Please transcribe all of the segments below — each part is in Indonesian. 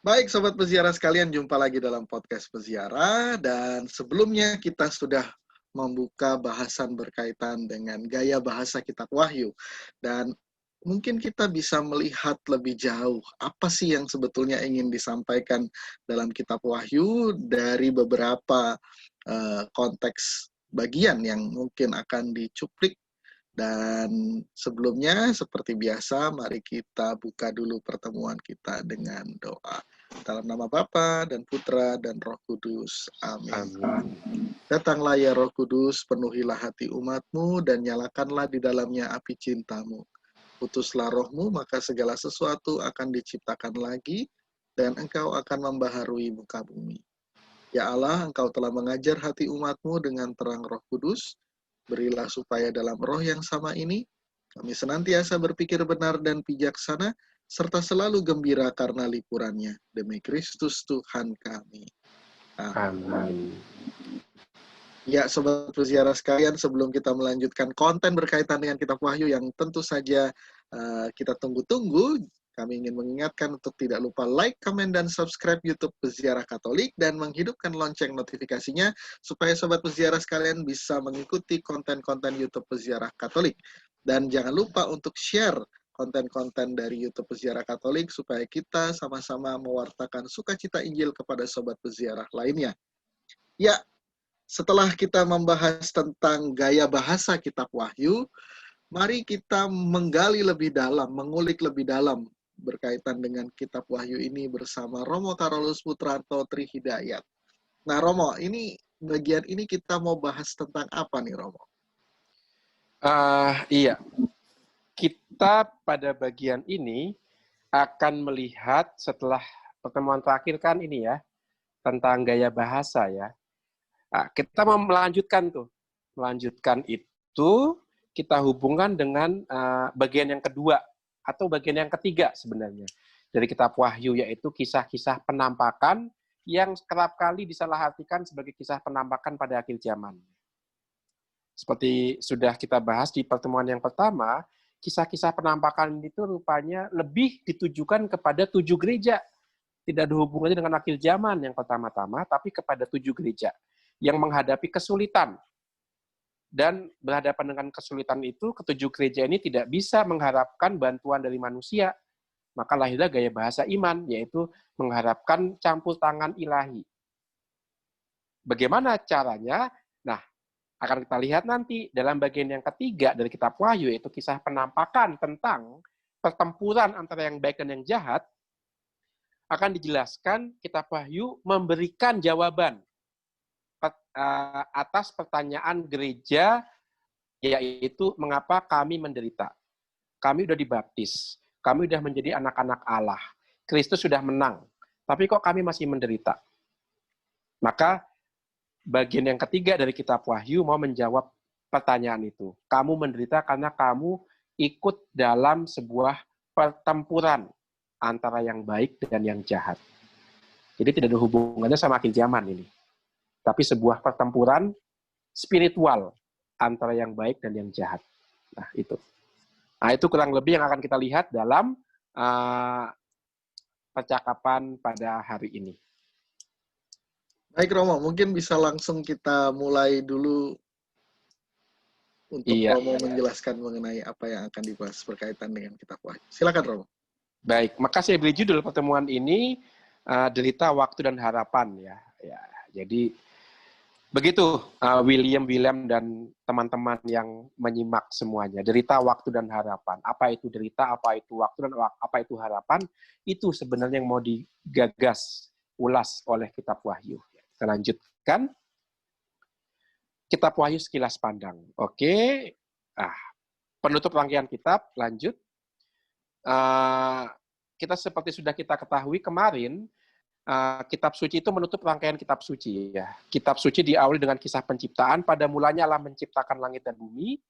Baik, Sobat Peziarah sekalian, jumpa lagi dalam podcast Peziarah. Dan sebelumnya kita sudah membuka bahasan berkaitan dengan gaya bahasa Kitab Wahyu. Dan mungkin kita bisa melihat lebih jauh apa sih yang sebetulnya ingin disampaikan dalam Kitab Wahyu dari beberapa konteks bagian yang mungkin akan dicuplik. Dan sebelumnya, seperti biasa, mari kita buka dulu pertemuan kita dengan doa. Dalam nama Bapa dan Putra dan Roh Kudus. Amin. Amin. Datanglah ya Roh Kudus, penuhilah hati umat-Mu dan nyalakanlah di dalamnya api cinta-Mu. Utuslah Roh-Mu, maka segala sesuatu akan diciptakan lagi dan Engkau akan membaharui muka bumi. Ya Allah, Engkau telah mengajar hati umat-Mu dengan terang Roh Kudus. Berilah supaya dalam roh yang sama ini, kami senantiasa berpikir benar dan bijaksana, serta selalu gembira karena lipurannya. Demi Kristus Tuhan kami. Amin. Ya, Sobat Peziarah sekalian, sebelum kita melanjutkan konten berkaitan dengan Kitab Wahyu yang tentu saja kita tunggu-tunggu, kami ingin mengingatkan untuk tidak lupa like, komen, dan subscribe YouTube Peziarah Katolik dan menghidupkan lonceng notifikasinya supaya Sobat Peziarah sekalian bisa mengikuti konten-konten YouTube Peziarah Katolik. Dan jangan lupa untuk share konten-konten dari YouTube Peziarah Katolik supaya kita sama-sama mewartakan sukacita Injil kepada Sobat Peziarah lainnya. Ya, setelah kita membahas tentang gaya bahasa Kitab Wahyu, mari kita menggali lebih dalam, mengulik lebih dalam berkaitan dengan Kitab Wahyu ini bersama Romo Karolus Putranto Trihidayat. Nah, Romo, ini bagian ini kita mau bahas tentang apa nih, Romo? Iya, kita pada bagian ini akan melihat setelah pertemuan terakhir kan ini ya, tentang gaya bahasa ya. Kita mau melanjutkan itu kita hubungkan dengan bagian yang kedua atau bagian yang ketiga sebenarnya dari Kitab Wahyu, yaitu kisah-kisah penampakan yang kerap kali disalahartikan sebagai kisah penampakan pada akhir zaman. Seperti sudah kita bahas di pertemuan yang pertama, kisah-kisah penampakan itu rupanya lebih ditujukan kepada 7 gereja. Tidak ada hubungannya dengan akhir zaman yang pertama-tama, tapi kepada 7 gereja yang menghadapi kesulitan. Dan berhadapan dengan kesulitan itu, ketujuh gereja ini tidak bisa mengharapkan bantuan dari manusia. Maka lahirlah gaya bahasa iman, yaitu mengharapkan campur tangan ilahi. Bagaimana caranya? Nah, akan kita lihat nanti dalam bagian yang ketiga dari Kitab Wahyu, yaitu kisah penampakan tentang pertempuran antara yang baik dan yang jahat, akan dijelaskan Kitab Wahyu memberikan jawaban atas pertanyaan gereja, yaitu mengapa kami menderita. Kami sudah dibaptis, kami sudah menjadi anak-anak Allah, Kristus sudah menang, tapi kok kami masih menderita? Maka bagian yang ketiga dari Kitab Wahyu mau menjawab pertanyaan itu. Kamu menderita karena kamu ikut dalam sebuah pertempuran antara yang baik dan yang jahat. Jadi tidak ada hubungannya sama akhir zaman ini, tapi sebuah pertempuran spiritual antara yang baik dan yang jahat. Nah, itu kurang lebih yang akan kita lihat dalam percakapan pada hari ini. Baik, Romo, mungkin bisa langsung kita mulai dulu untuk Romo menjelaskan mengenai apa yang akan dibahas berkaitan dengan Kitab Wahyu. Silakan, Romo. Baik, maka saya beri judul pertemuan ini Derita Waktu dan Harapan ya. Jadi begitu William dan teman-teman yang menyimak semuanya. Derita, waktu, dan harapan. Apa itu derita, apa itu waktu, dan apa itu harapan? Itu sebenarnya yang mau digagas, ulas oleh Kitab Wahyu. Kita lanjutkan. Kitab Wahyu sekilas pandang. Oke. Penutup rangkaian kitab, lanjut. Kita seperti sudah kita ketahui kemarin, kitab suci itu menutup rangkaian kitab suci ya. Kitab suci diawali dengan kisah penciptaan, pada mulanya Allah menciptakan langit dan bumi,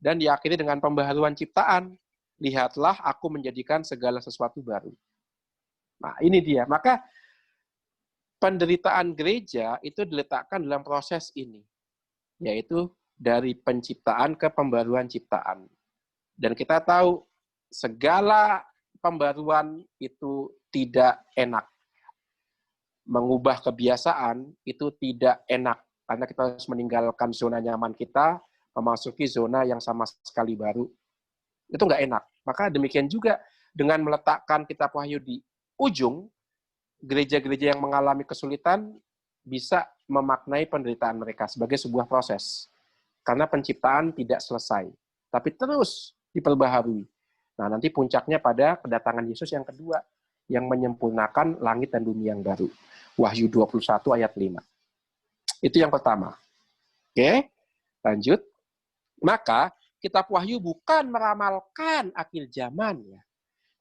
dan diakhiri dengan pembaharuan ciptaan. Lihatlah aku menjadikan segala sesuatu baru. Nah, ini dia. Maka penderitaan gereja itu diletakkan dalam proses ini, yaitu dari penciptaan ke pembaruan ciptaan. Dan kita tahu segala pembaruan itu tidak enak. mengubah kebiasaan itu tidak enak, karena kita harus meninggalkan zona nyaman kita, memasuki zona yang sama sekali baru. Itu nggak enak. Maka demikian juga dengan meletakkan kitab Wahyu di ujung, gereja-gereja yang mengalami kesulitan bisa memaknai penderitaan mereka sebagai sebuah proses. Karena penciptaan tidak selesai, tapi terus diperbaharui. Nah, nanti puncaknya pada kedatangan Yesus yang kedua, yang menyempurnakan langit dan bumi yang baru. Wahyu 21 ayat 5. Itu yang pertama. Oke, lanjut. Maka, kitab Wahyu bukan meramalkan akhir zaman, ya.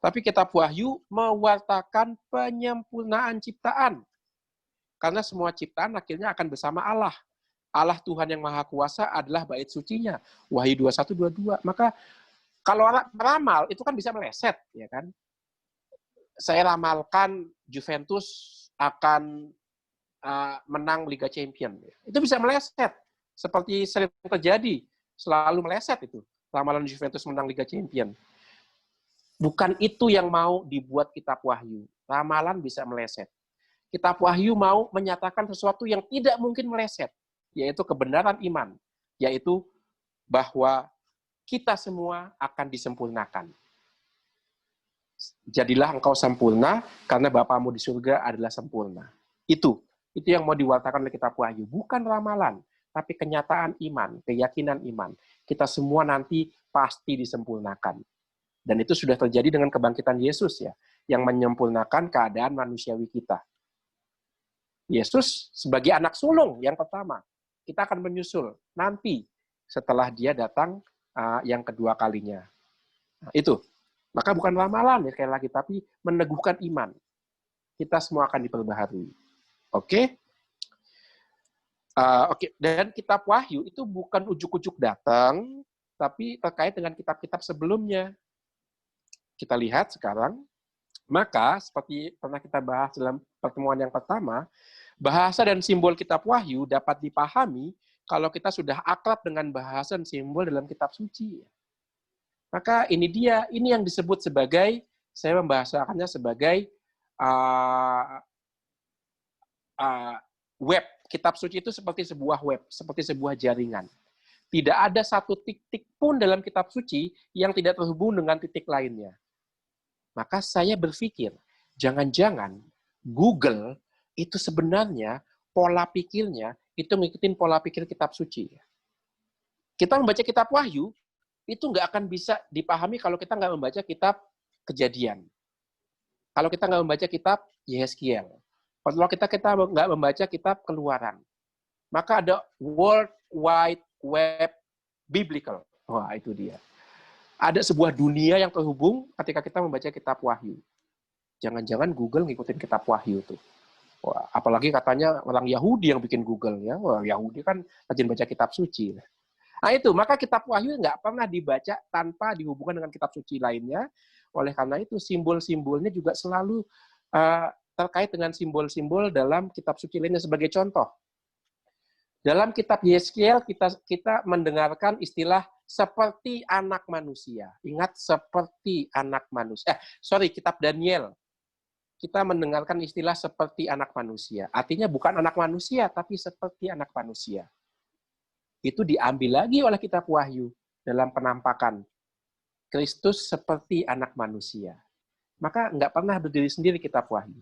Tapi kitab Wahyu mewartakan penyempurnaan ciptaan. Karena semua ciptaan akhirnya akan bersama Allah. Allah Tuhan yang Maha Kuasa adalah bait sucinya. Wahyu 21, 22. Maka kalau meramal itu kan bisa meleset, ya kan? Saya ramalkan Juventus akan menang Liga Champion. Itu bisa meleset. Seperti sering terjadi, selalu meleset itu. Ramalan Juventus menang Liga Champion. Bukan itu yang mau dibuat kitab Wahyu. Ramalan bisa meleset. Kitab Wahyu mau menyatakan sesuatu yang tidak mungkin meleset, yaitu kebenaran iman, yaitu bahwa kita semua akan disempurnakan. Jadilah engkau sempurna, karena Bapamu di surga adalah sempurna. Itu yang mau diwartakan oleh kitab Wahyu. Bukan ramalan, tapi kenyataan iman, keyakinan iman. Kita semua nanti pasti disempurnakan. Dan itu sudah terjadi dengan kebangkitan Yesus, ya, yang menyempurnakan keadaan manusiawi kita. Yesus sebagai anak sulung yang pertama. Kita akan menyusul nanti setelah dia datang yang kedua kalinya. Nah, itu. Maka bukan ramalan, ya, sekali lagi, tapi meneguhkan iman. Kita semua akan diperbaharui. Oke? Oke. Dan kitab Wahyu itu bukan ujuk-ujuk datang, tapi terkait dengan kitab-kitab sebelumnya. Kita lihat sekarang. Maka, seperti pernah kita bahas dalam pertemuan yang pertama, bahasa dan simbol kitab Wahyu dapat dipahami kalau kita sudah akrab dengan bahasa dan simbol dalam kitab suci. Maka ini yang disebut sebagai, saya membahasakannya sebagai web. Kitab suci itu seperti sebuah web, seperti sebuah jaringan. Tidak ada satu titik pun dalam kitab suci yang tidak terhubung dengan titik lainnya. Maka saya berpikir, jangan-jangan Google itu sebenarnya pola pikirnya itu ngikutin pola pikir kitab suci. Kita membaca kitab Wahyu, itu nggak akan bisa dipahami kalau kita nggak membaca kitab Kejadian. Kalau kita nggak membaca kitab Yehezkiel. Kalau kita nggak membaca kitab Keluaran. Maka ada World Wide Web Biblical. Wah, itu dia. Ada sebuah dunia yang terhubung ketika kita membaca kitab Wahyu. Jangan-jangan Google ngikutin kitab Wahyu tuh. Wah, apalagi katanya orang Yahudi yang bikin Google, ya. Wah, Yahudi kan rajin baca kitab suci. Nah itu, maka kitab Wahyu nggak pernah dibaca tanpa dihubungkan dengan kitab suci lainnya. Oleh karena itu, simbol-simbolnya juga selalu terkait dengan simbol-simbol dalam kitab suci lainnya. Sebagai contoh, dalam kitab Yehezkiel kita mendengarkan istilah seperti anak manusia. Ingat, seperti anak manusia. Kitab Daniel. Kita mendengarkan istilah seperti anak manusia. Artinya bukan anak manusia, tapi seperti anak manusia. Itu diambil lagi oleh kitab Wahyu dalam penampakan. Kristus seperti anak manusia. Maka nggak pernah berdiri sendiri kitab Wahyu.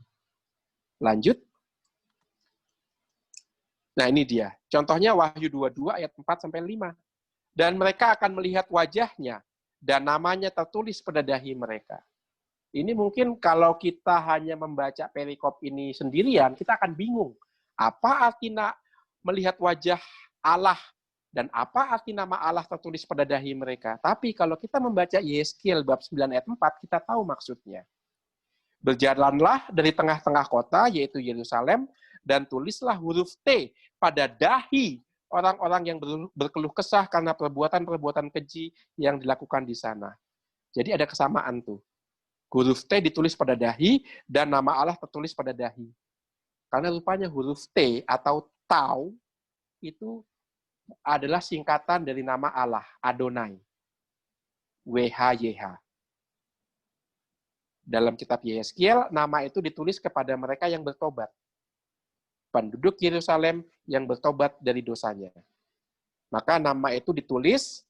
Lanjut. Nah ini dia. Contohnya Wahyu 22 ayat 4-5. Dan mereka akan melihat wajahnya, dan namanya tertulis pada dahi mereka. Ini mungkin kalau kita hanya membaca perikop ini sendirian, kita akan bingung. Apa arti melihat wajah Allah, dan apa arti nama Allah tertulis pada dahi mereka. Tapi kalau kita membaca Yehezkiel bab 9 ayat 4, kita tahu maksudnya. Berjalanlah dari tengah-tengah kota, yaitu Yerusalem, dan tulislah huruf T pada dahi orang-orang yang berkeluh kesah karena perbuatan-perbuatan keji yang dilakukan di sana. Jadi ada kesamaan tuh. Huruf T ditulis pada dahi, dan nama Allah tertulis pada dahi. Karena rupanya huruf T atau Tau itu adalah singkatan dari nama Allah, Adonai. WHYH. Dalam kitab Yehezkiel, nama itu ditulis kepada mereka yang bertobat. penduduk Yerusalem yang bertobat dari dosanya. Maka nama itu ditulis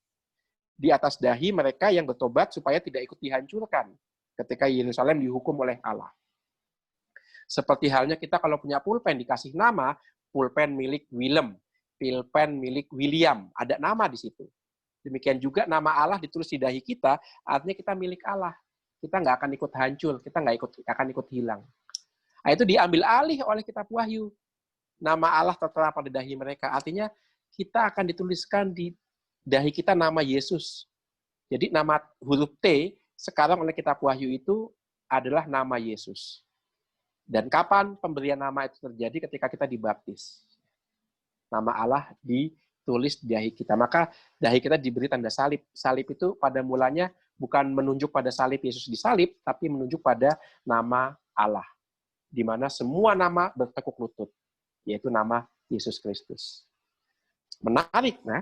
di atas dahi mereka yang bertobat supaya tidak ikut dihancurkan ketika Yerusalem dihukum oleh Allah. Seperti halnya kita kalau punya pulpen dikasih nama, pulpen milik Willem, pulpen milik William, ada nama di situ. Demikian juga nama Allah ditulis di dahi kita, artinya kita milik Allah. Kita nggak akan ikut hancur, kita nggak akan ikut hilang. Nah, itu diambil alih oleh kitab Wahyu. Nama Allah tertera pada dahi mereka, artinya kita akan dituliskan di dahi kita nama Yesus. Jadi nama huruf T sekarang oleh kitab Wahyu itu adalah nama Yesus. Dan kapan pemberian nama itu terjadi? Ketika kita dibaptis. Nama Allah ditulis di dahi kita. Maka dahi kita diberi tanda salib. Salib itu pada mulanya bukan menunjuk pada salib Yesus disalib, tapi menunjuk pada nama Allah. Di mana semua nama bertekuk lutut, yaitu nama Yesus Kristus. Menarik, nah?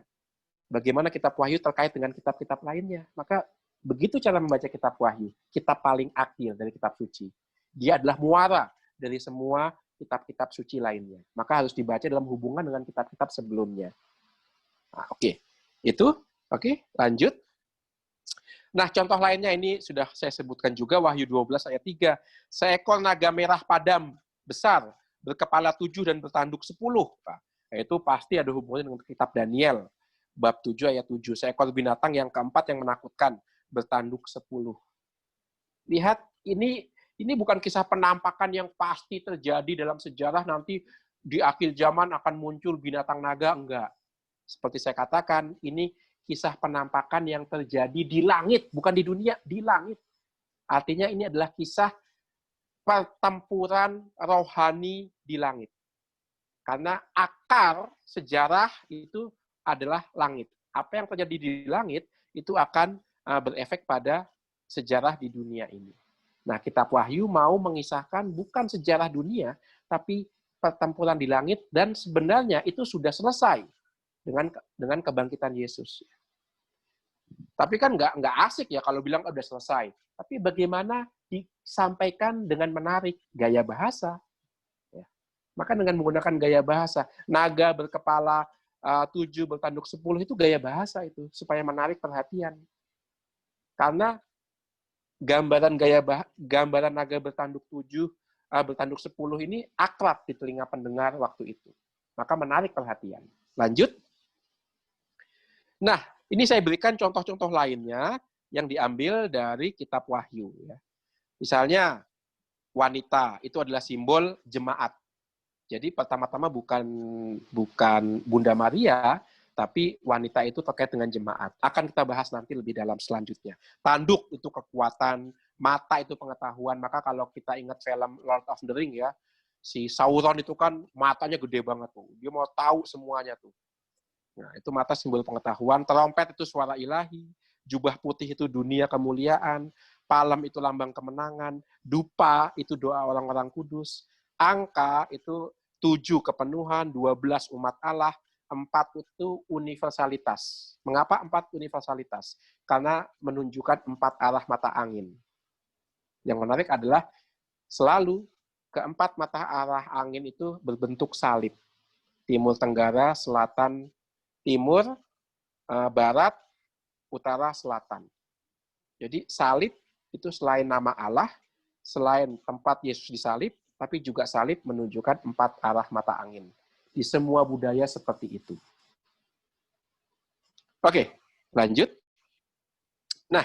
Bagaimana kitab Wahyu terkait dengan kitab-kitab lainnya. Maka begitu cara membaca kitab Wahyu. Kitab paling akhir dari kitab suci. Dia adalah muara dari semua kitab-kitab suci lainnya. Maka harus dibaca dalam hubungan dengan kitab-kitab sebelumnya. Nah, oke. Itu, oke, lanjut. Nah, contoh lainnya ini sudah saya sebutkan juga, Wahyu 12 ayat 3. Seekor naga merah padam besar, berkepala 7 dan bertanduk 10. Nah, itu pasti ada hubungannya dengan kitab Daniel. Bab 7 ayat 7. Seekor binatang yang keempat yang menakutkan, bertanduk 10. Lihat, ini bukan kisah penampakan yang pasti terjadi dalam sejarah, nanti di akhir zaman akan muncul binatang naga, enggak. Seperti saya katakan, ini kisah penampakan yang terjadi di langit, bukan di dunia, di langit. Artinya ini adalah kisah pertempuran rohani di langit. Karena akar sejarah itu adalah langit. Apa yang terjadi di langit itu akan berefek pada sejarah di dunia ini. Nah, kitab Wahyu mau mengisahkan bukan sejarah dunia, tapi pertempuran di langit, dan sebenarnya itu sudah selesai dengan kebangkitan Yesus. Tapi kan nggak asik ya kalau bilang udah selesai. Tapi bagaimana disampaikan dengan menarik gaya bahasa. Ya. Maka dengan menggunakan gaya bahasa, naga berkepala 7 bertanduk 10 itu gaya bahasa itu supaya menarik perhatian. Karena gambaran naga bertanduk 7 bertanduk 10 ini akrab di telinga pendengar waktu itu. Maka menarik perhatian. Lanjut. Nah, ini saya berikan contoh-contoh lainnya yang diambil dari kitab Wahyu. Ya. Misalnya, wanita itu adalah simbol jemaat. Jadi pertama-tama bukan Bunda Maria, tapi wanita itu terkait dengan jemaat. Akan kita bahas nanti lebih dalam selanjutnya. Tanduk itu kekuatan, mata itu pengetahuan. Maka kalau kita ingat film Lord of the Ring ya, si Sauron itu kan matanya gede banget tuh. Dia mau tahu semuanya tuh. Nah, itu mata simbol pengetahuan. Trompet itu suara ilahi. Jubah putih itu dunia kemuliaan. Palem itu lambang kemenangan. Dupa itu doa orang-orang kudus. Angka itu 7 kepenuhan, 12 umat Allah, 4 itu universalitas. Mengapa 4 universalitas? Karena menunjukkan 4 arah mata angin. Yang menarik adalah selalu keempat mata arah angin itu berbentuk salib. Timur, tenggara, selatan, timur, barat, utara, selatan. Jadi salib itu selain nama Allah, selain tempat Yesus disalib, tapi juga salib menunjukkan 4 arah mata angin. Di semua budaya seperti itu. Oke, lanjut. Nah,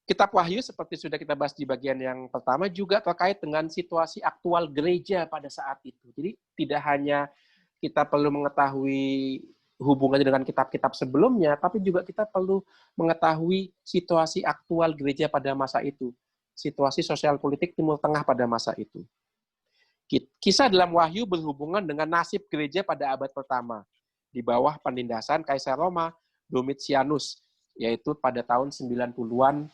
kitab Wahyu seperti sudah kita bahas di bagian yang pertama juga terkait dengan situasi aktual gereja pada saat itu. Jadi tidak hanya kita perlu mengetahui hubungannya dengan kitab-kitab sebelumnya, tapi juga kita perlu mengetahui situasi aktual gereja pada masa itu. Situasi sosial politik Timur Tengah pada masa itu. Kisah dalam Wahyu berhubungan dengan nasib gereja pada abad pertama, di bawah penindasan Kaisar Roma, Domitianus, yaitu pada tahun 90-an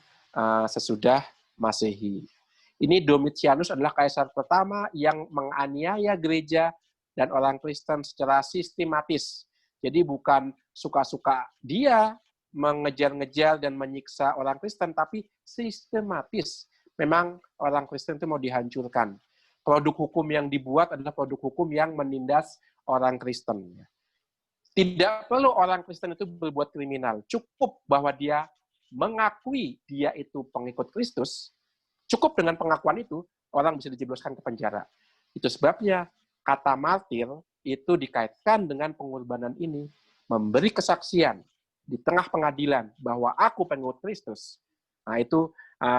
sesudah Masehi. Ini Domitianus adalah kaisar pertama yang menganiaya gereja dan orang Kristen secara sistematis. Jadi bukan suka-suka dia mengejar-ngejar dan menyiksa orang Kristen, tapi sistematis. Memang orang Kristen itu mau dihancurkan. produk hukum yang dibuat adalah produk hukum yang menindas orang Kristen. Tidak perlu orang Kristen itu berbuat kriminal. Cukup bahwa dia mengakui dia itu pengikut Kristus. Cukup dengan pengakuan itu, orang bisa dijebloskan ke penjara. Itu sebabnya kata martir itu dikaitkan dengan pengorbanan ini. Memberi kesaksian di tengah pengadilan bahwa aku pengikut Kristus. Nah, itu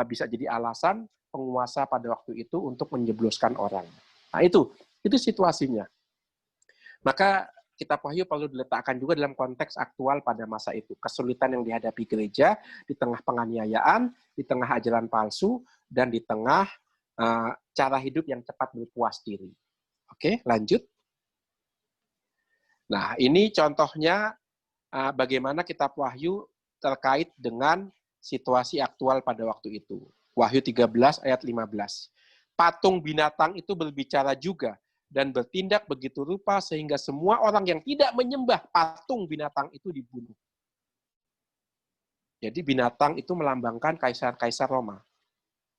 bisa jadi alasan penguasa pada waktu itu untuk menjebloskan orang. Nah, itu situasinya. Maka Kitab Wahyu perlu diletakkan juga dalam konteks aktual pada masa itu. Kesulitan yang dihadapi gereja di tengah penganiayaan, di tengah ajaran palsu, dan di tengah cara hidup yang cepat berpuas diri. Oke, lanjut. Nah, ini contohnya bagaimana Kitab Wahyu terkait dengan situasi aktual pada waktu itu. Wahyu 13 ayat 15. Patung binatang itu berbicara juga dan bertindak begitu rupa sehingga semua orang yang tidak menyembah patung binatang itu dibunuh. Jadi binatang itu melambangkan kaisar-kaisar Roma.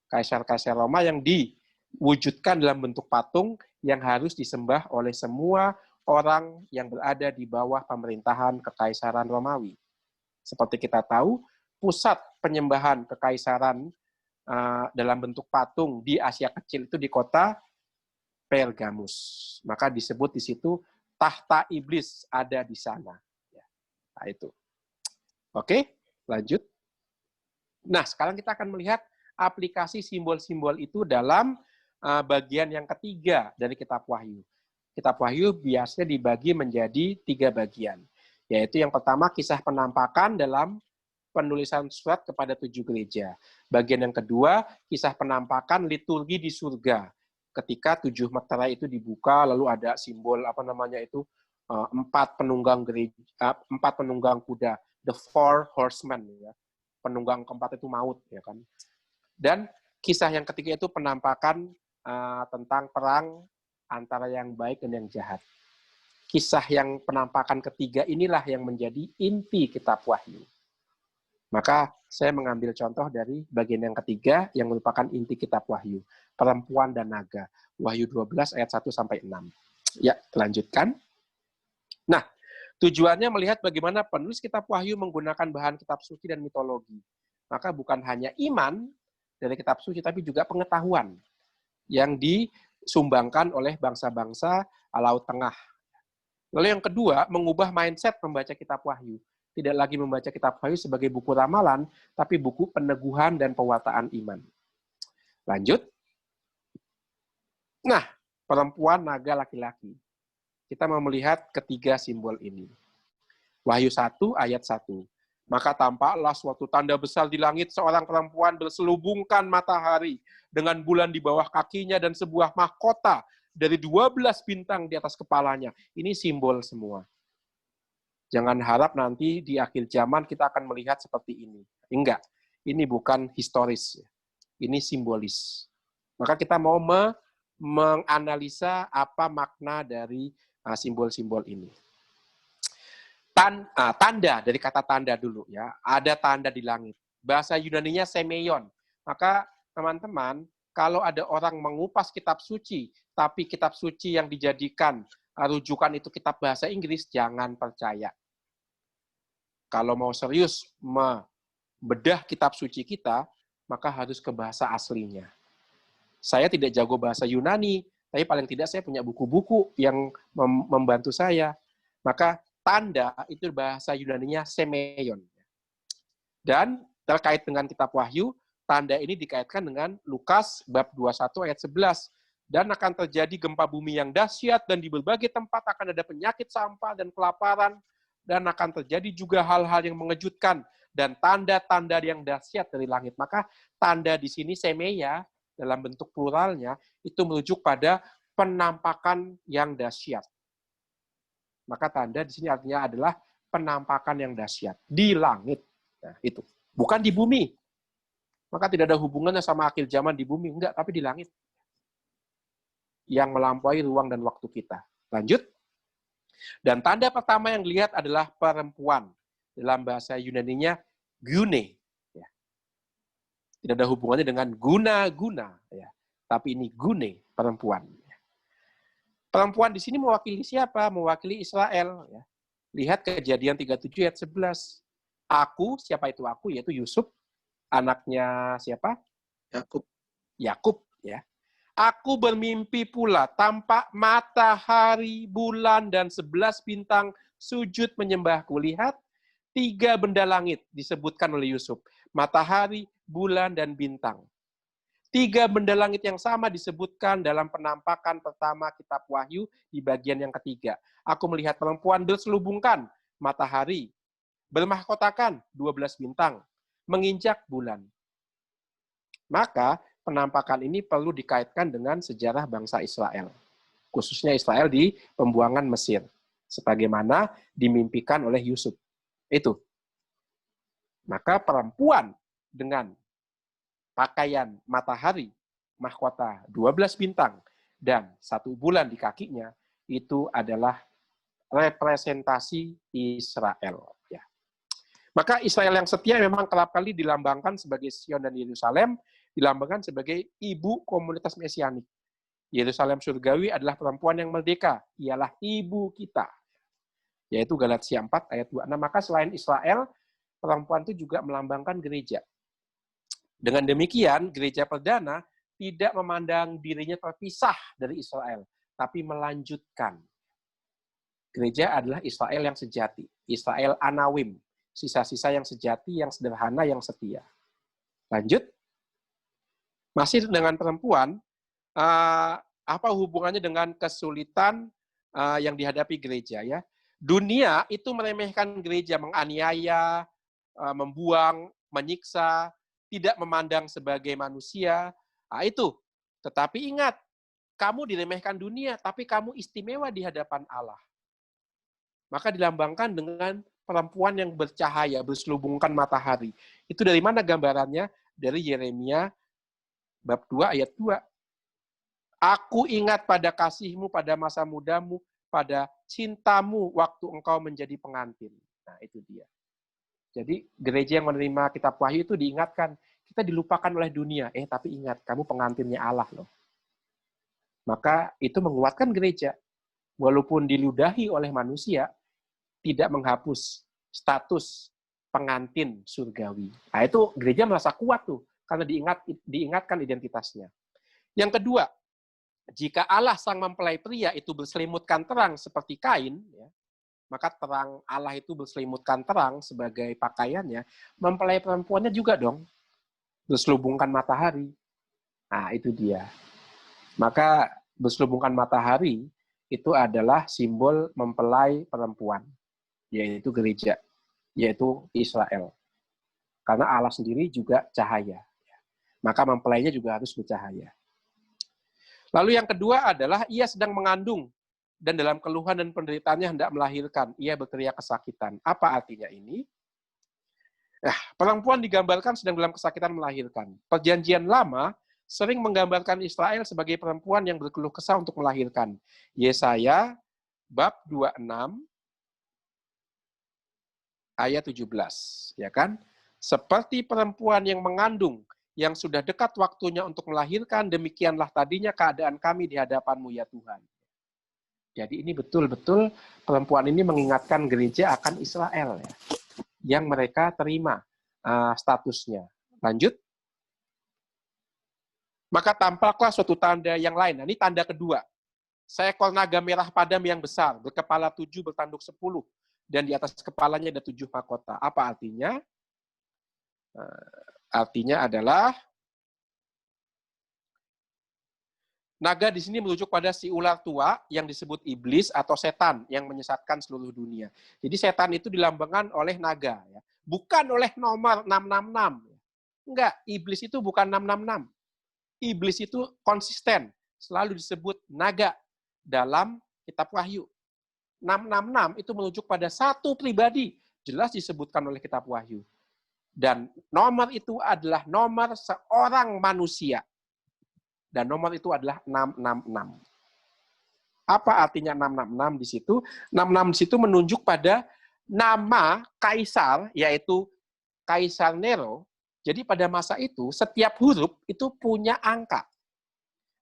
Kaisar-kaisar Roma yang diwujudkan dalam bentuk patung yang harus disembah oleh semua orang yang berada di bawah pemerintahan kekaisaran Romawi. Seperti kita tahu, pusat penyembahan kekaisaran dalam bentuk patung di Asia Kecil itu di kota Pergamus. Maka disebut di situ tahta iblis ada di sana. Nah, itu. Oke, lanjut. Nah, sekarang kita akan melihat aplikasi simbol-simbol itu dalam bagian yang ketiga dari Kitab Wahyu. Kitab Wahyu biasanya dibagi menjadi 3 bagian. Yaitu yang pertama, kisah penampakan dalam penulisan surat kepada 7 gereja. Bagian yang kedua, kisah penampakan liturgi di surga. Ketika 7 meterai itu dibuka, lalu ada simbol 4 penunggang gereja, 4 penunggang kuda, the 4 horsemen, ya. Penunggang keempat itu maut, ya kan. Dan kisah yang ketiga itu penampakan tentang perang antara yang baik dan yang jahat. Kisah yang penampakan ketiga inilah yang menjadi inti Kitab Wahyu. Maka saya mengambil contoh dari bagian yang ketiga yang merupakan inti Kitab Wahyu. Perempuan dan naga. Wahyu 12 ayat 1-6. Ya, lanjutkan. Nah, tujuannya melihat bagaimana penulis Kitab Wahyu menggunakan bahan kitab suci dan mitologi. Maka bukan hanya iman dari kitab suci, tapi juga pengetahuan yang disumbangkan oleh bangsa-bangsa Laut Tengah. Lalu yang kedua, mengubah mindset membaca Kitab Wahyu. Tidak lagi membaca Kitab Wahyu sebagai buku ramalan, tapi buku peneguhan dan pewartaan iman. Lanjut. Nah, perempuan, naga, laki-laki. Kita mau melihat ketiga simbol ini. Wahyu 1 ayat 1. Maka tampaklah suatu tanda besar di langit, seorang perempuan berselubungkan matahari dengan bulan di bawah kakinya dan sebuah mahkota dari 12 bintang di atas kepalanya. Ini simbol semua. Jangan harap nanti di akhir zaman kita akan melihat seperti ini. Enggak, ini bukan historis. Ini simbolis. Maka kita mau menganalisa apa makna dari simbol-simbol ini. Tanda, dari kata tanda dulu ya. Ada tanda di langit. Bahasa Yunaninya semeion. Maka teman-teman, kalau ada orang mengupas kitab suci, tapi kitab suci yang dijadikan rujukan itu kitab bahasa Inggris, jangan percaya. Kalau mau serius membedah kitab suci kita, maka harus ke bahasa aslinya. Saya tidak jago bahasa Yunani, tapi paling tidak saya punya buku-buku yang membantu saya. Maka tanda itu bahasa Yunaninya semeion. Dan terkait dengan kitab Wahyu, tanda ini dikaitkan dengan Lukas bab 21 ayat 11. Dan akan terjadi gempa bumi yang dahsyat, dan di berbagai tempat akan ada penyakit sampah dan kelaparan, dan akan terjadi juga hal-hal yang mengejutkan, dan tanda-tanda yang dahsyat dari langit. Maka tanda di sini semeia, dalam bentuk pluralnya, itu merujuk pada penampakan yang dahsyat. Maka tanda di sini artinya adalah penampakan yang dahsyat di langit. Nah, itu. Bukan di bumi. Maka tidak ada hubungannya sama akhir zaman di bumi. Enggak, tapi di langit. Yang melampaui ruang dan waktu kita. Lanjut. Dan tanda pertama yang dilihat adalah perempuan. Dalam bahasa Yunaninya, gune. Ya. Tidak ada hubungannya dengan guna-guna. Ya. tapi ini gune, perempuan. Perempuan di sini mewakili siapa? Mewakili Israel. Ya. Lihat Kejadian 37 ayat 11. Aku, siapa itu aku? Yaitu Yusuf, anaknya siapa? Yakub. Ya. Aku bermimpi pula, tampak matahari, bulan, dan 11 bintang sujud menyembahku. Lihat, 3 benda langit disebutkan oleh Yusuf. Matahari, bulan, dan bintang. 3 benda langit yang sama disebutkan dalam penampakan pertama kitab Wahyu di bagian yang ketiga. Aku melihat perempuan berselubungkan matahari, bermahkotakan 12 bintang, menginjak bulan. Maka penampakan ini perlu dikaitkan dengan sejarah bangsa Israel. Khususnya Israel di pembuangan Mesir. Sebagaimana dimimpikan oleh Yusuf. Itu. Maka perempuan dengan pakaian matahari, mahkota 12 bintang, dan 1 bulan di kakinya, itu adalah representasi Israel. Ya. Maka Israel yang setia memang kerap kali dilambangkan sebagai Sion dan Yerusalem, dilambangkan sebagai ibu komunitas mesianik. Yerusalem surgawi adalah perempuan yang merdeka, ialah ibu kita. Yaitu Galatia 4 ayat 26. Maka selain Israel, perempuan itu juga melambangkan gereja. Dengan demikian, gereja perdana tidak memandang dirinya terpisah dari Israel, tapi melanjutkan. Gereja adalah Israel yang sejati, Israel Anawim, sisa-sisa yang sejati, yang sederhana, yang setia. Lanjut. Masih dengan perempuan, apa hubungannya dengan kesulitan yang dihadapi gereja? Ya, dunia itu meremehkan gereja, menganiaya, membuang, menyiksa, tidak memandang sebagai manusia. Nah, itu. Tetapi ingat, kamu diremehkan dunia, tapi kamu istimewa di hadapan Allah. Maka dilambangkan dengan perempuan yang bercahaya, berselubungkan matahari. Itu dari mana gambarannya? Dari Yeremia bab 2 ayat 2. Aku ingat pada kasihmu pada masa mudamu, pada cintamu waktu engkau menjadi pengantin. Nah, itu dia. Jadi gereja yang menerima kitab Wahyu itu diingatkan, kita dilupakan oleh dunia. Tapi ingat, kamu pengantinnya Allah loh. Maka itu menguatkan gereja. Walaupun diludahi oleh manusia, tidak menghapus status pengantin surgawi. Nah, itu gereja merasa kuat tuh, karena diingatkan identitasnya. Yang kedua, jika Allah sang mempelai pria itu berselimutkan terang seperti kain, ya, maka terang Allah itu berselimutkan terang sebagai pakaiannya, mempelai perempuannya juga dong berselubungkan matahari. Nah, itu dia. Maka berselubungkan matahari itu adalah simbol mempelai perempuan, yaitu gereja, yaitu Israel. Karena Allah sendiri juga cahaya. Maka mempelainya juga harus bercahaya. Lalu yang kedua adalah ia sedang mengandung dan dalam keluhan dan penderitaannya hendak melahirkan. Ia berteriak kesakitan. Apa artinya ini? Perempuan digambarkan sedang dalam kesakitan melahirkan. Perjanjian Lama sering menggambarkan Israel sebagai perempuan yang berkeluh kesah untuk melahirkan. Yesaya bab 26 ayat 17, ya kan? Seperti perempuan yang mengandung, yang sudah dekat waktunya untuk melahirkan, demikianlah tadinya keadaan kami di hadapan-Mu ya Tuhan. Jadi ini betul-betul perempuan ini mengingatkan gereja akan Israel, ya, yang mereka terima statusnya. Lanjut. Maka tampaklah suatu tanda yang lain. Nah, ini tanda kedua. Seekor naga merah padam yang besar, berkepala 7, bertanduk 10, dan di atas kepalanya ada 7 mahkota. Apa artinya? Artinya adalah naga di sini merujuk pada si ular tua yang disebut iblis atau setan yang menyesatkan seluruh dunia. Jadi setan itu dilambangkan oleh naga, ya. Bukan oleh nomor 666. Enggak, iblis itu bukan 666. Iblis itu konsisten, selalu disebut naga dalam kitab Wahyu. 666 itu merujuk pada satu pribadi, jelas disebutkan oleh kitab Wahyu. Dan nomor itu adalah nomor seorang manusia. Dan nomor itu adalah 666. Apa artinya 666 di situ? 66 di situ menunjuk pada nama kaisar, yaitu Kaisar Nero. Jadi pada masa itu, setiap huruf itu punya angka.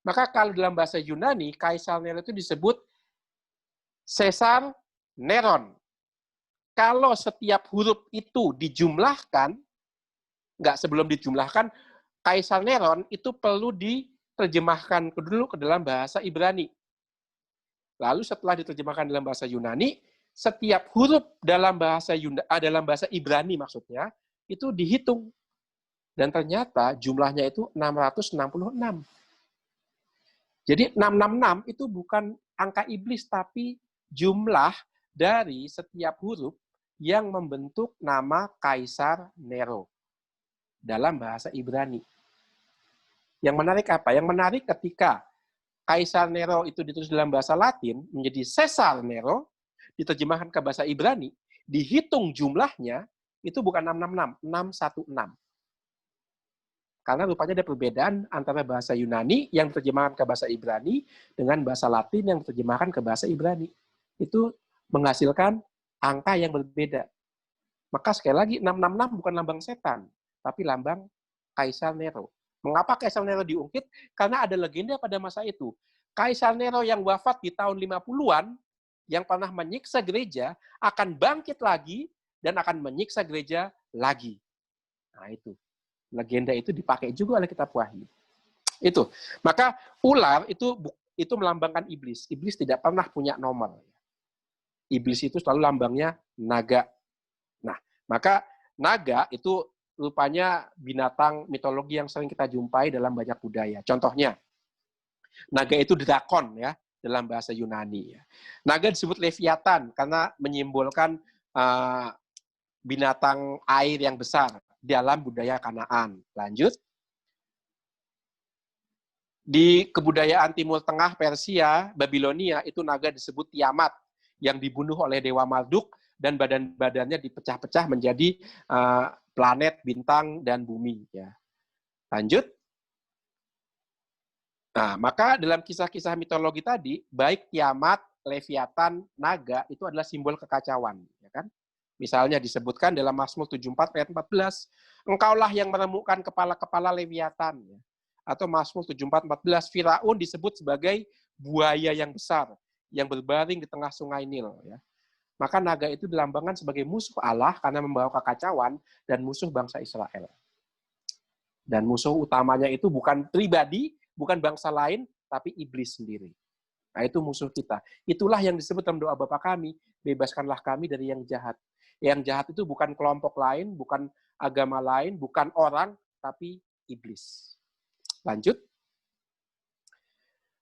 Maka kalau dalam bahasa Yunani, Kaisar Nero itu disebut Caesar Neron. Kalau setiap huruf itu dijumlahkan, nggak sebelum dijumlahkan, Kaisar Neron itu perlu diterjemahkan dulu ke dalam bahasa Ibrani. Lalu setelah diterjemahkan dalam bahasa Yunani, setiap huruf dalam bahasa Ibrani maksudnya, itu dihitung. Dan ternyata jumlahnya itu 666. Jadi 666 itu bukan angka iblis, tapi jumlah dari setiap huruf yang membentuk nama Kaisar Nero dalam bahasa Ibrani. Yang menarik apa? Yang menarik ketika Kaisar Nero itu ditulis dalam bahasa Latin menjadi Caesar Nero, diterjemahkan ke bahasa Ibrani, dihitung jumlahnya, itu bukan 666, 616. Karena rupanya ada perbedaan antara bahasa Yunani yang diterjemahkan ke bahasa Ibrani dengan bahasa Latin yang diterjemahkan ke bahasa Ibrani. Itu menghasilkan angka yang berbeda. Maka sekali lagi, 666 bukan lambang setan, tapi lambang Kaisar Nero. Mengapa Kaisar Nero diungkit? Karena ada legenda pada masa itu. Kaisar Nero yang wafat di tahun 50-an, yang pernah menyiksa gereja, akan bangkit lagi dan akan menyiksa gereja lagi. Nah itu. Legenda itu dipakai juga oleh kitab Wahyu. Itu. Maka ular itu melambangkan iblis. Iblis tidak pernah punya nomor. Iblis itu selalu lambangnya naga. Nah, maka naga itu rupanya binatang mitologi yang sering kita jumpai dalam banyak budaya. Contohnya, naga itu drakon ya dalam bahasa Yunani. Naga disebut Leviathan karena menyimbolkan binatang air yang besar dalam budaya Kanaan. Lanjut. Di kebudayaan Timur Tengah, Persia, Babilonia, itu naga disebut Tiamat, yang dibunuh oleh Dewa Marduk, dan badan-badannya dipecah-pecah menjadi planet, bintang, dan bumi. Ya. Lanjut. Nah, maka dalam kisah-kisah mitologi tadi, baik Tiamat, Leviathan, naga, itu adalah simbol kekacauan. Ya kan? Misalnya disebutkan dalam Mazmur 74 ayat 14, engkaulah yang meremukkan kepala-kepala Leviathan. Atau Mazmur 74 14, Firaun disebut sebagai buaya yang besar, yang berbaring di tengah sungai Nil. Ya. Maka naga itu dilambangkan sebagai musuh Allah karena membawa kekacauan dan musuh bangsa Israel. Dan musuh utamanya itu bukan pribadi, bukan bangsa lain, tapi iblis sendiri. Nah itu musuh kita. Itulah yang disebut dalam doa Bapa kami, bebaskanlah kami dari yang jahat. Yang jahat itu bukan kelompok lain, bukan agama lain, bukan orang, tapi iblis. Lanjut.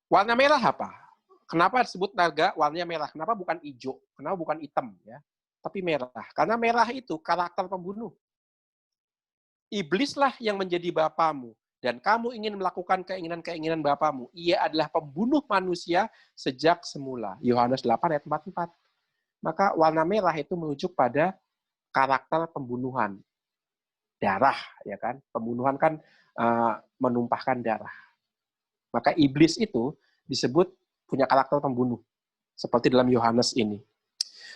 Warna merah apa? Kenapa disebut naga warnanya merah? Kenapa bukan hijau? Kenapa bukan hitam? Ya? Tapi merah. Karena merah itu karakter pembunuh. Iblislah yang menjadi bapamu. Dan kamu ingin melakukan keinginan-keinginan bapamu. Ia adalah pembunuh manusia sejak semula. Yohanes 8 ayat 44. Maka warna merah itu merujuk pada karakter pembunuhan. Darah, ya kan? Pembunuhan kan menumpahkan darah. Maka iblis itu disebut punya karakter pembunuh. Seperti dalam Yohanes ini.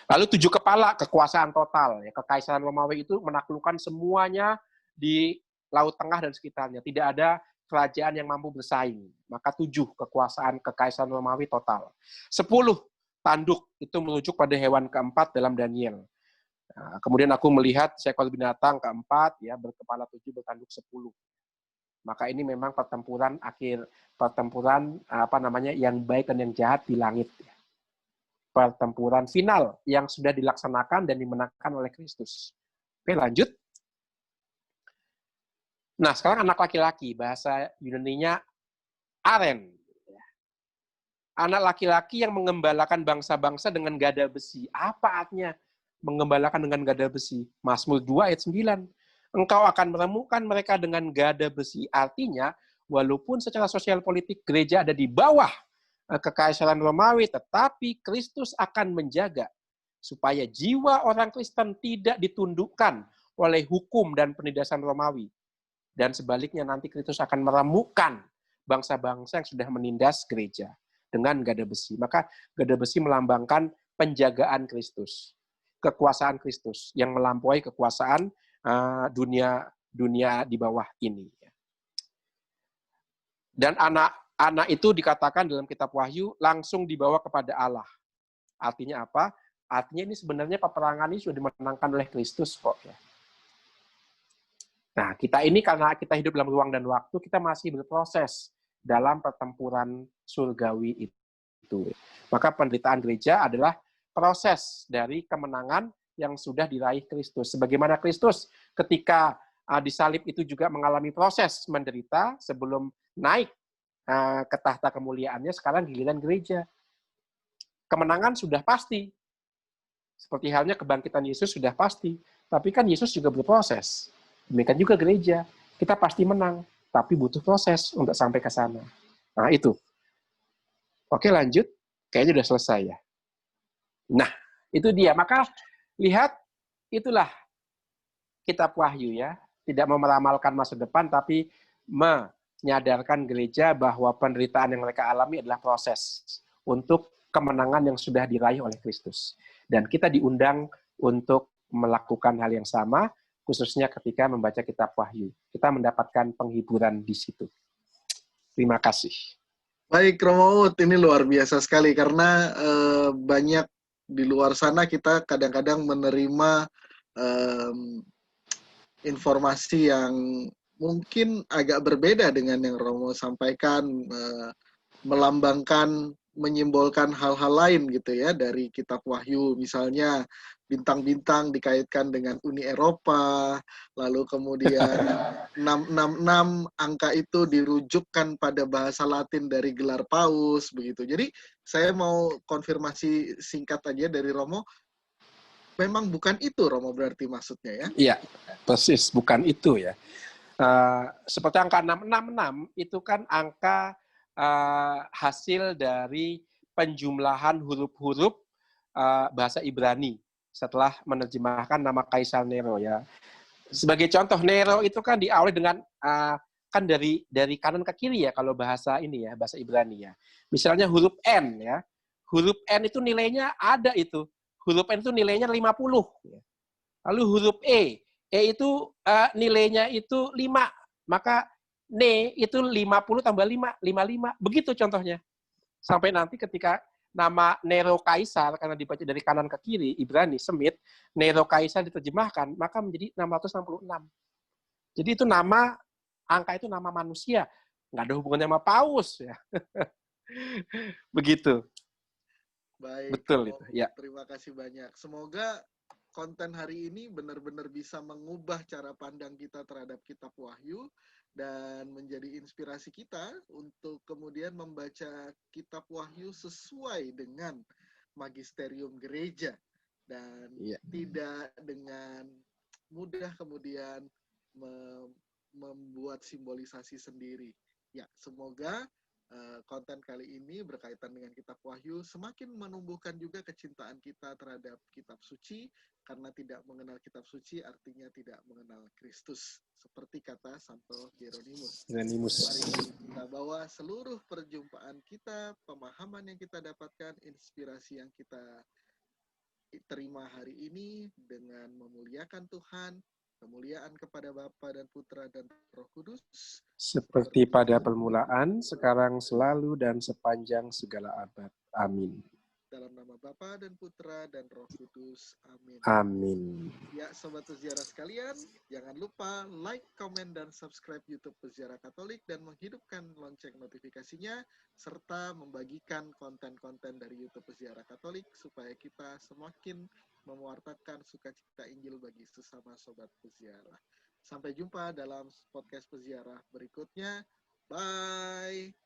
Lalu 7 kepala, kekuasaan total. Ya, Kekaisaran Romawi itu menaklukkan semuanya di Laut Tengah dan sekitarnya. Tidak ada kerajaan yang mampu bersaing. Maka 7 kekuasaan Kekaisaran Romawi total. 10 tanduk, itu merujuk pada hewan keempat dalam Daniel. Nah, kemudian aku melihat seekor binatang keempat, ya berkepala 7, bertanduk 10. Maka ini memang pertempuran yang baik dan yang jahat di langit. Pertempuran final yang sudah dilaksanakan dan dimenangkan oleh Kristus. Oke, lanjut. Nah, sekarang anak laki-laki, bahasa Yunaninya aren. Anak laki-laki yang mengembalakan bangsa-bangsa dengan gada besi. Apa artinya mengembalakan dengan gada besi? Mazmur 2 ayat 9. Engkau akan meremukkan mereka dengan gada besi. Artinya, walaupun secara sosial politik gereja ada di bawah Kekaisaran Romawi, tetapi Kristus akan menjaga supaya jiwa orang Kristen tidak ditundukkan oleh hukum dan penindasan Romawi. Dan sebaliknya nanti Kristus akan meremukkan bangsa-bangsa yang sudah menindas gereja dengan gada besi. Maka gada besi melambangkan penjagaan Kristus, kekuasaan Kristus yang melampaui kekuasaan dunia di bawah ini. Dan anak anak itu dikatakan dalam kitab Wahyu langsung dibawa kepada Allah. Artinya apa? Artinya ini sebenarnya peperangan ini sudah dimenangkan oleh Kristus kok ya. Nah, kita ini karena kita hidup dalam ruang dan waktu, kita masih berproses dalam pertempuran surgawi itu. Maka penderitaan gereja adalah proses dari kemenangan yang sudah diraih Kristus. Sebagaimana Kristus ketika disalib itu juga mengalami proses menderita sebelum naik ke tahta kemuliaannya, sekarang giliran gereja. Kemenangan sudah pasti. Seperti halnya kebangkitan Yesus sudah pasti. Tapi kan Yesus juga berproses. Demikian juga gereja. Kita pasti menang, tapi butuh proses untuk sampai ke sana. Nah, itu. Oke, lanjut. Kayaknya sudah selesai ya. Nah, itu dia. Maka, lihat, itulah kitab Wahyu ya. Tidak memeramalkan masa depan, tapi menyadarkan gereja bahwa penderitaan yang mereka alami adalah proses untuk kemenangan yang sudah diraih oleh Kristus. Dan kita diundang untuk melakukan hal yang sama, khususnya ketika membaca kitab Wahyu. Kita mendapatkan penghiburan di situ. Terima kasih. Baik, Romo Ut, ini luar biasa sekali karena banyak di luar sana kita kadang-kadang menerima informasi yang mungkin agak berbeda dengan yang Romo sampaikan, melambangkan, menyimbolkan hal-hal lain gitu ya dari kitab Wahyu. Misalnya bintang-bintang dikaitkan dengan Uni Eropa, lalu kemudian 666 angka itu dirujukkan pada bahasa Latin dari gelar Paus begitu. Jadi saya mau konfirmasi singkat aja dari Romo. Memang bukan itu Romo berarti maksudnya ya? Iya, persis bukan itu ya. Seperti angka 666 itu kan angka hasil dari penjumlahan huruf-huruf bahasa Ibrani setelah menerjemahkan nama Kaisar Nero ya. Sebagai contoh, Nero itu kan diawali dengan kan dari kanan ke kiri ya kalau bahasa ini ya, bahasa Ibrani ya. Misalnya huruf N ya. Huruf N itu nilainya ada itu. Huruf N itu nilainya 50. Lalu huruf E itu nilainya itu 5. Maka N itu 50 tambah 5, 55. Begitu contohnya. Sampai nanti ketika nama Nero Kaisar, karena dibaca dari kanan ke kiri, Ibrani, Semit, Nero Kaisar diterjemahkan, maka menjadi 666. Jadi itu nama, angka itu nama manusia. Nggak ada hubungannya sama Paus. Ya. Begitu. Baik, betul itu. Ya. Terima kasih banyak. Semoga konten hari ini benar-benar bisa mengubah cara pandang kita terhadap kitab Wahyu dan menjadi inspirasi kita untuk kemudian membaca kitab Wahyu sesuai dengan magisterium gereja dan tidak dengan mudah kemudian membuat simbolisasi sendiri. Ya, semoga konten kali ini berkaitan dengan kitab Wahyu semakin menumbuhkan juga kecintaan kita terhadap kitab suci, karena tidak mengenal kitab suci artinya tidak mengenal Kristus, seperti kata Santo Hieronymus. Mari kita bawa seluruh perjumpaan kita, pemahaman yang kita dapatkan, inspirasi yang kita terima hari ini dengan memuliakan Tuhan, kemuliaan kepada Bapa dan Putra dan Roh Kudus. Seperti pada permulaan, sekarang, selalu, dan sepanjang segala abad. Amin. Dalam nama Bapa dan Putra dan Roh Kudus. Amin. Amin. Ya, Sobat Peziarah sekalian, jangan lupa like, komen, dan subscribe YouTube Peziarah Katolik dan menghidupkan lonceng notifikasinya, serta membagikan konten-konten dari YouTube Peziarah Katolik supaya kita semakin mewartakan sukacita Injil bagi sesama Sobat Peziarah. Sampai jumpa dalam podcast Peziarah berikutnya. Bye!